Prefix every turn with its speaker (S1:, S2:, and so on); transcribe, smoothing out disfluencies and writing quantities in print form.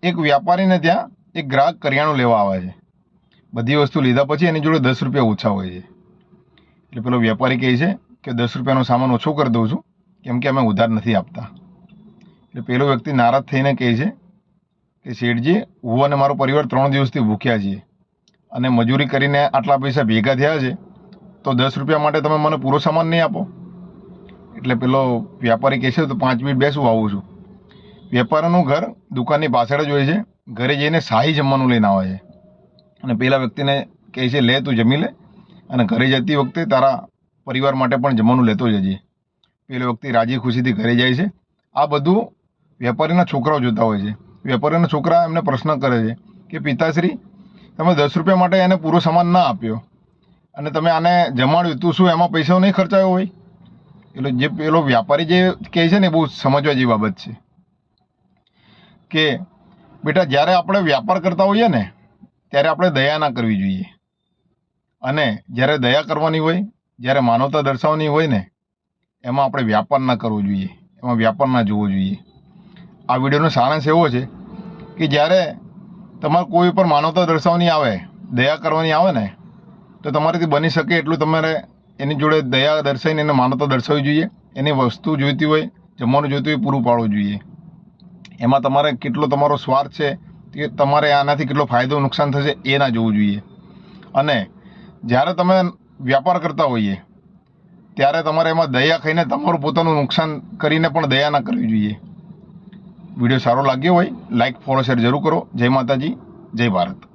S1: એક વ્યાપારીને ત્યાં એક ગ્રાહક કરિયાણું લેવા આવે છે. બધી વસ્તુ લીધા પછી એની જોડે 10 રૂપિયા ઓછા હોય છે. એટલે પેલો વ્યાપારી કહે છે કે 10 રૂપિયાનો સામાન ઓછો કરી દઉં છું, કેમ કે અમે ઉધાર નથી આપતા. એટલે પેલો વ્યક્તિ નારાજ થઈને કહે છે કે શેઠજી, હું અને મારો પરિવાર 3 દિવસથી ભૂખ્યા છીએ અને મજૂરી કરીને આટલા પૈસા ભેગા થયા છે, તો 10 રૂપિયા માટે તમે મને પૂરો સામાન નહીં આપો? એટલે પેલો વ્યાપારી કહે છે, તો 5 મિનિટ બેસું, આવું છું. વેપારીનું ઘર દુકાનની પાછળ જ હોય છે. ઘરે જઈને શાહી જમવાનું લઈને આવે છે અને પેલા વ્યક્તિને કહે છે, લે તું જમી લે અને ઘરે જતી વખતે તારા પરિવાર માટે પણ જમવાનું લેતો જજે. પેલો વ્યક્તિ રાજી ખુશીથી ઘરે જાય છે. આ બધું વેપારીના છોકરાઓ જોતા હોય છે. વેપારીના છોકરા એમને પ્રશ્ન કરે છે કે પિતાશ્રી, તમે 10 રૂપિયા માટે એને પૂરો સામાન ના આપ્યો અને તમે આને જમાડ્યું, તું શું એમાં પૈસાઓ નહીં ખર્ચાયો હોય? એટલે જે પેલો વ્યાપારી જે કહે છે ને, બહુ સમજવા જેવી બાબત છે કે બેટા, જ્યારે આપણે વ્યાપાર કરતા હોઈએ ને ત્યારે આપણે દયા ના કરવી જોઈએ, અને જ્યારે દયા કરવાની હોય, જ્યારે માનવતા દર્શાવવાની હોય ને, એમાં આપણે વ્યાપાર ના કરવો જોઈએ, એમાં વ્યાપાર ના જોવો જોઈએ. આ વિડીયોનો સારાંશ એવો છે કે જ્યારે તમારે કોઈ પર માનવતા દર્શાવવાની આવે, દયા કરવાની આવે ને, તો તમારાથી બની શકે એટલું તમારે એની જોડે દયા દર્શાવીને એને માનવતા દર્શાવવી જોઈએ. એની વસ્તુ જોઈતી હોય, જમવાનું જોઈતું હોય, પૂરું પાડવું જોઈએ. એમાં તમારે કેટલો તમારો સ્વાર્થ છે, કે તમારે આનાથી કેટલો ફાયદો નુકસાન થશે એ ના જોવું જોઈએ. અને જ્યારે તમે વ્યાપાર કરતા હોઈએ ત્યારે તમારે એમાં દયા ખાઈને તમારું પોતાનું નુકસાન કરીને પણ દયા ના કરવી જોઈએ. વિડીયો સારો લાગ્યો હોય લાઈક, ફોલો, શેર જરૂર કરો. જય માતાજી, જય ભારત.